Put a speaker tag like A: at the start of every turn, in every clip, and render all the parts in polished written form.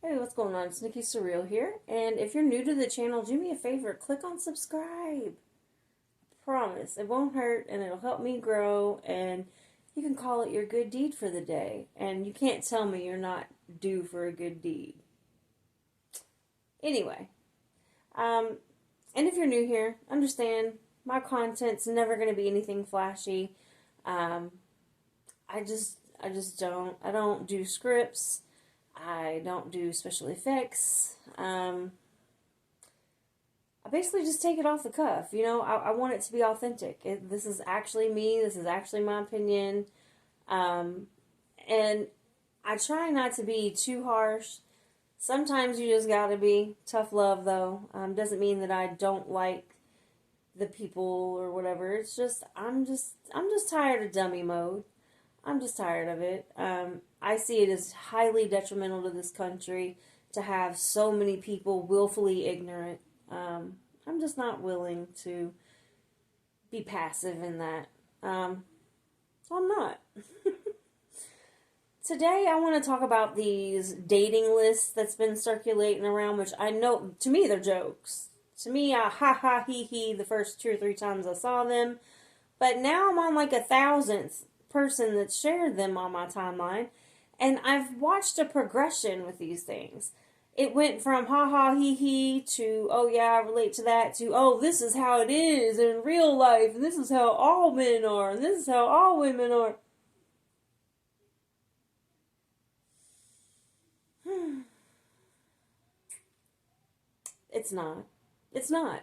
A: Hey, what's going on? It's Nikki Surreal here. And if you're new to the channel, do me a favor, click on subscribe. Promise. It won't hurt and it'll help me grow, and you can call it your good deed for the day. And you can't tell me you're not due for a good deed. Anyway, um, and if you're new here, understand my content's never going to be anything flashy. Um, I don't do scripts. I don't do special effects. I basically just take it off the cuff. I want it to be authentic. This is actually me. This is actually my opinion. Um, and I try not to be too harsh. Sometimes you just gotta be. Tough love, though. Doesn't mean that I don't like the people or whatever. It's just, I'm just tired of dummy mode. I'm just tired of it. I see it as highly detrimental to this country to have so many people willfully ignorant. I'm just not willing to be passive in that. So I'm not. Today I want to talk about these dating lists that's been circulating around, which I know, to me, they're jokes. To me, I ha ha he he the first 2 or 3 times I saw them. But now I'm on like a thousandth person that shared them on my timeline, and I've watched a progression with these things. It went from ha ha he he to oh yeah, I relate to that, to oh, this is how it is in real life, and this is how all men are, and this is how all women are. It's not. It's not.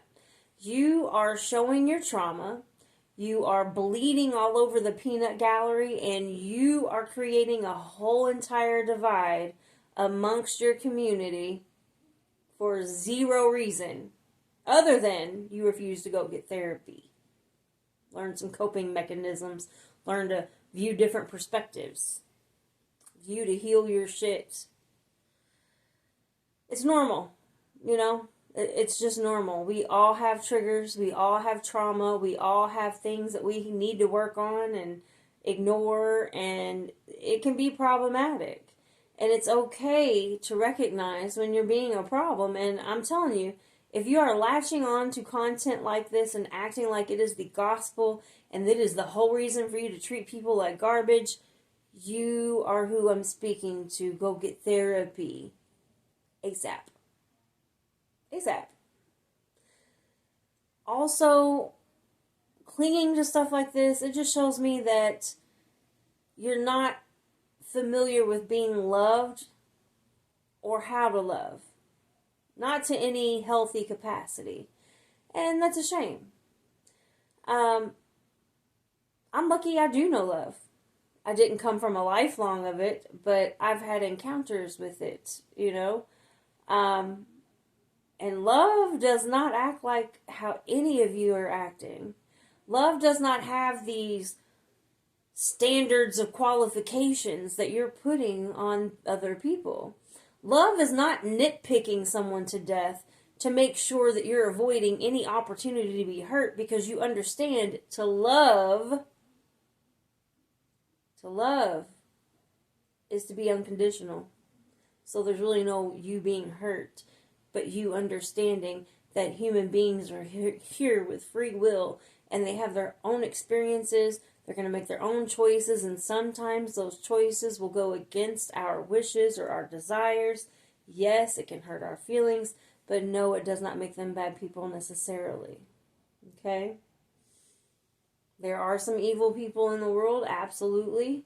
A: You are showing your trauma. You are bleeding all over the peanut gallery, and you are creating a whole entire divide amongst your community for zero reason other than you refuse to go get therapy. Learn some coping mechanisms. Learn to view different perspectives. View to heal your shit. It's normal, you know? It's just normal. We all have triggers. We all have trauma. We all have things that we need to work on and ignore, and it can be problematic. And it's okay to recognize when you're being a problem. And I'm telling you, if you are latching on to content like this and acting like it is the gospel and that is the whole reason for you to treat people like garbage, you are who I'm speaking to. Go get therapy. ASAP. ASAP. Also, clinging to stuff like this, it just shows me that you're not familiar with being loved or how to love. Not to any healthy capacity. And that's a shame. I'm lucky I do know love. I didn't come from a lifelong of it, but I've had encounters with it, you know. And love does not act like how any of you are acting. Love does not have these standards of qualifications that you're putting on other people. Love is not nitpicking someone to death to make sure that you're avoiding any opportunity to be hurt, because you understand to love is to be unconditional. So there's really no you being hurt, but you understanding that human beings are here with free will, and they have their own experiences. They're going to make their own choices, and sometimes those choices will go against our wishes or our desires. Yes, it can hurt our feelings, but no, it does not make them bad people necessarily. Okay? There are some evil people in the world, absolutely.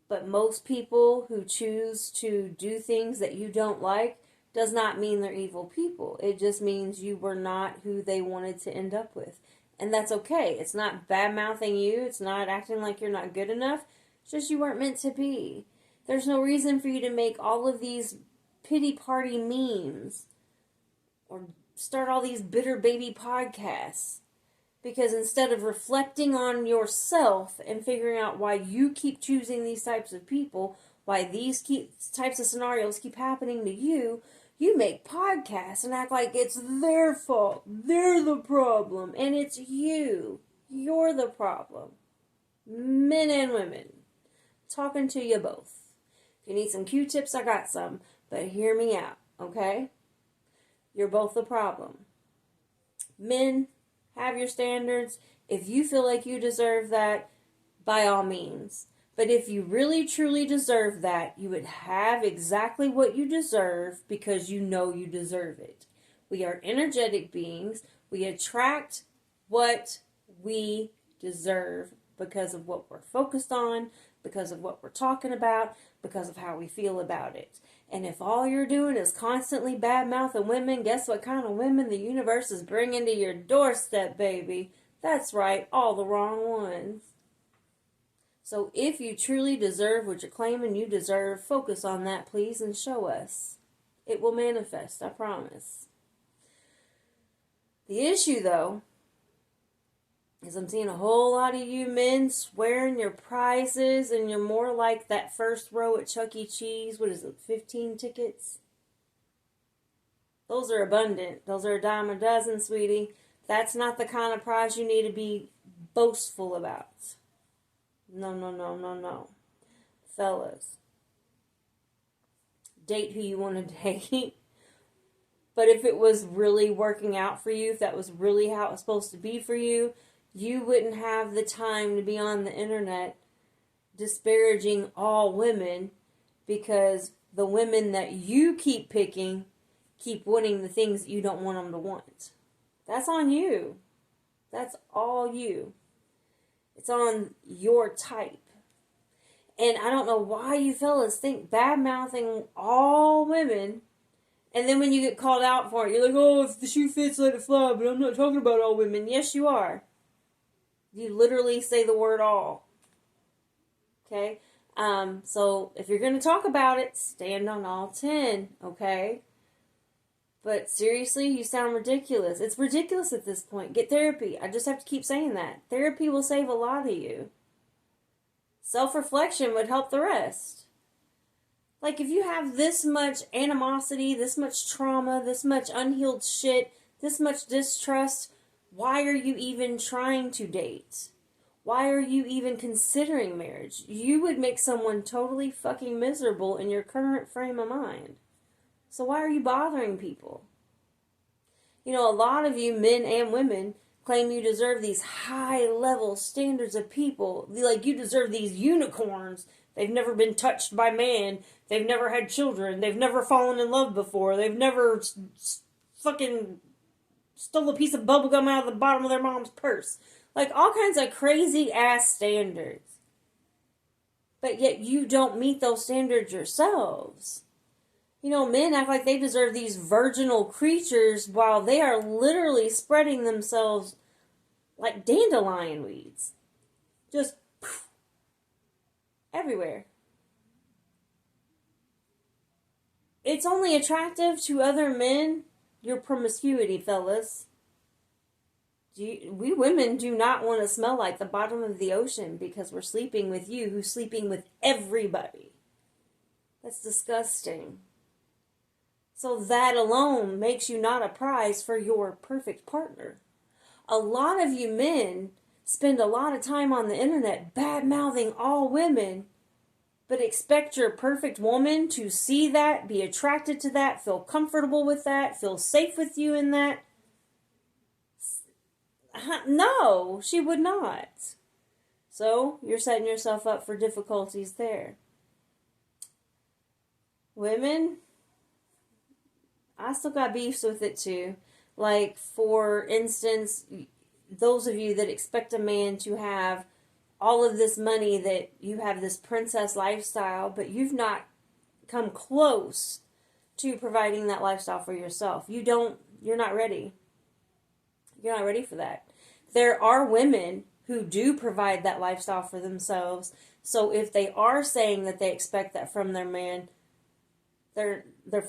A: But most people who choose to do things that you don't like does not mean they're evil people. It just means you were not who they wanted to end up with. And that's okay. It's not bad-mouthing you. It's not acting like you're not good enough. It's just you weren't meant to be. There's no reason for you to make all of these pity party memes or start all these bitter baby podcasts. Because instead of reflecting on yourself and figuring out why you keep choosing these types of people, why these types of scenarios keep happening to you, you make podcasts and act like it's their fault. They're the problem. And it's you. You're the problem. Men and women. Talking to you both. If you need some Q-tips, I got some. But hear me out, okay? You're both the problem. Men, have your standards. If you feel like you deserve that, by all means. But if you really truly deserve that, you would have exactly what you deserve because you know you deserve it. We are energetic beings. We attract what we deserve because of what we're focused on, because of what we're talking about, because of how we feel about it. And if all you're doing is constantly bad-mouthing women, guess what kind of women the universe is bringing to your doorstep, baby? That's right, all the wrong ones. So if you truly deserve what you're claiming you deserve, focus on that, please, and show us. It will manifest, I promise. The issue, though, is I'm seeing a whole lot of you men swearing your prices, and you're more like that first row at Chuck E. Cheese. What is it, 15 tickets? Those are abundant. Those are a dime a dozen, sweetie. That's not the kind of prize you need to be boastful about. No, no, no, no, no. Fellas, date who you want to date. But if it was really working out for you, if that was really how it was supposed to be for you, you wouldn't have the time to be on the internet disparaging all women because the women that you keep picking keep wanting the things that you don't want them to want. That's on you. That's all you. It's on your type. And I don't know why you fellas think bad-mouthing all women, and then when you get called out for it, you're like, oh, if the shoe fits, let it fly, but I'm not talking about all women. Yes, you are. You literally say the word all. Okay? So if you're going to talk about it, stand on all 10, okay? But seriously, you sound ridiculous. It's ridiculous at this point. Get therapy. I just have to keep saying that. Therapy will save a lot of you. Self-reflection would help the rest. Like, if you have this much animosity, this much trauma, this much unhealed shit, this much distrust, why are you even trying to date? Why are you even considering marriage? You would make someone totally fucking miserable in your current frame of mind. So why are you bothering people? You know, a lot of you, men and women, claim you deserve these high-level standards of people. Like, you deserve these unicorns. They've never been touched by man. They've never had children. They've never fallen in love before. They've never fucking stole a piece of bubblegum out of the bottom of their mom's purse. Like, all kinds of crazy-ass standards. But yet you don't meet those standards yourselves. You know, men act like they deserve these virginal creatures while they are literally spreading themselves like dandelion weeds. Just poof, everywhere. It's only attractive to other men, your promiscuity, fellas. We women do not want to smell like the bottom of the ocean because we're sleeping with you who's sleeping with everybody. That's disgusting. So that alone makes you not a prize for your perfect partner. A lot of you men spend a lot of time on the internet bad-mouthing all women, but expect your perfect woman to see that, be attracted to that, feel comfortable with that, feel safe with you in that. No, she would not. So you're setting yourself up for difficulties there. Women, I still got beefs with it too. Like, for instance, those of you that expect a man to have all of this money, that you have this princess lifestyle, but you've not come close to providing that lifestyle for yourself. You're not ready. You're not ready for that. There are women who do provide that lifestyle for themselves. So if they are saying that they expect that from their man, they're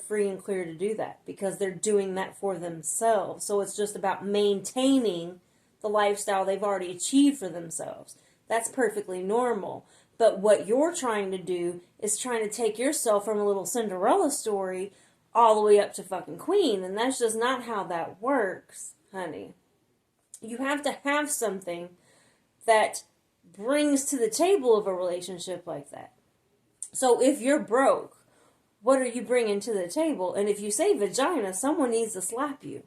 A: free and clear to do that because they're doing that for themselves. So it's just about maintaining the lifestyle they've already achieved for themselves. That's perfectly normal. But what you're trying to do is trying to take yourself from a little Cinderella story all the way up to fucking queen. And that's just not how that works, honey. You have to have something that brings to the table of a relationship like that. So if you're broke, what are you bringing to the table? And if you say vagina, someone needs to slap you.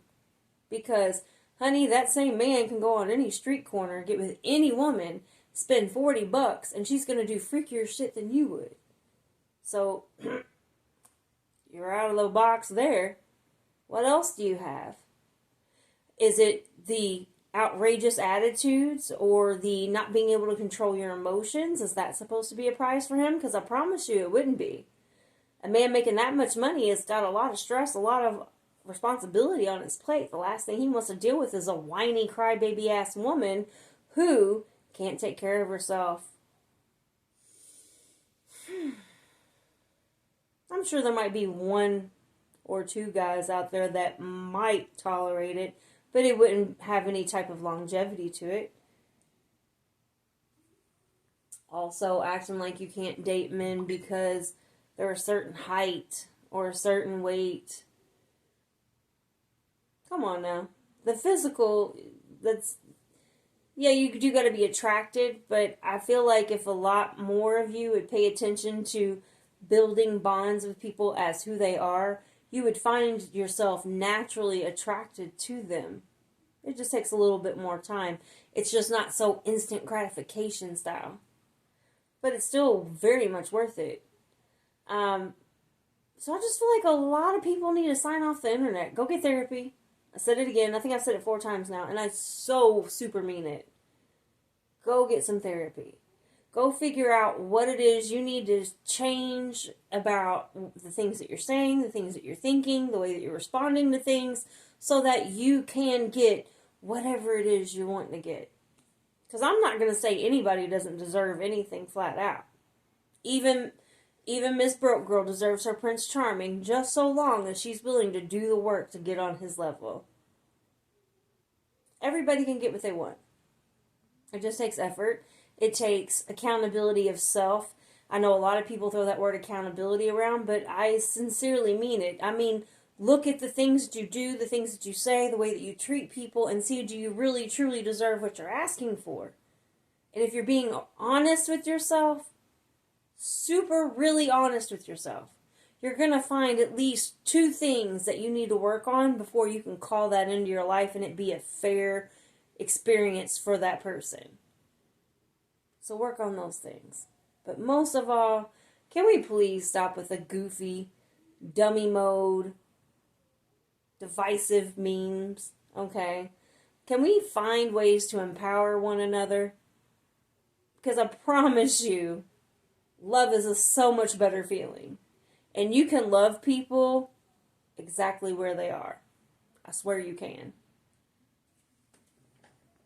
A: Because, honey, that same man can go on any street corner, get with any woman, spend $40, and she's going to do freakier shit than you would. So, you're out of the box there. What else do you have? Is it the outrageous attitudes or the not being able to control your emotions? Is that supposed to be a prize for him? Because I promise you it wouldn't be. A man making that much money has got a lot of stress, a lot of responsibility on his plate. The last thing he wants to deal with is a whiny, crybaby ass woman who can't take care of herself. I'm sure there might be one or two guys out there that might tolerate it, but it wouldn't have any type of longevity to it. Also, acting like you can't date men because they're a certain height or a certain weight. Come on now. The physical, you do got to be attracted, but I feel like if a lot more of you would pay attention to building bonds with people as who they are, you would find yourself naturally attracted to them. It just takes a little bit more time. It's just not so instant gratification style. But it's still very much worth it. So I just feel like a lot of people need to sign off the internet. Go get therapy. I said it again. I think I've said it 4 times now. And I so super mean it. Go get some therapy. Go figure out what it is you need to change about the things that you're saying, the things that you're thinking, the way that you're responding to things, so that you can get whatever it is you're wanting to get. Because I'm not going to say anybody doesn't deserve anything flat out. Even Miss Broke Girl deserves her Prince Charming just so long as she's willing to do the work to get on his level. Everybody can get what they want. It just takes effort. It takes accountability of self. I know a lot of people throw that word accountability around, but I sincerely mean it. I mean, look at the things that you do, the things that you say, the way that you treat people, and see, do you really, truly deserve what you're asking for? And if you're being honest with yourself, super really honest with yourself, you're going to find at least 2 things that you need to work on before you can call that into your life and it be a fair experience for that person. So work on those things. But most of all, can we please stop with the goofy, dummy mode, divisive memes, okay? Can we find ways to empower one another? Because I promise you, love is a so much better feeling. And you can love people exactly where they are. I swear you can.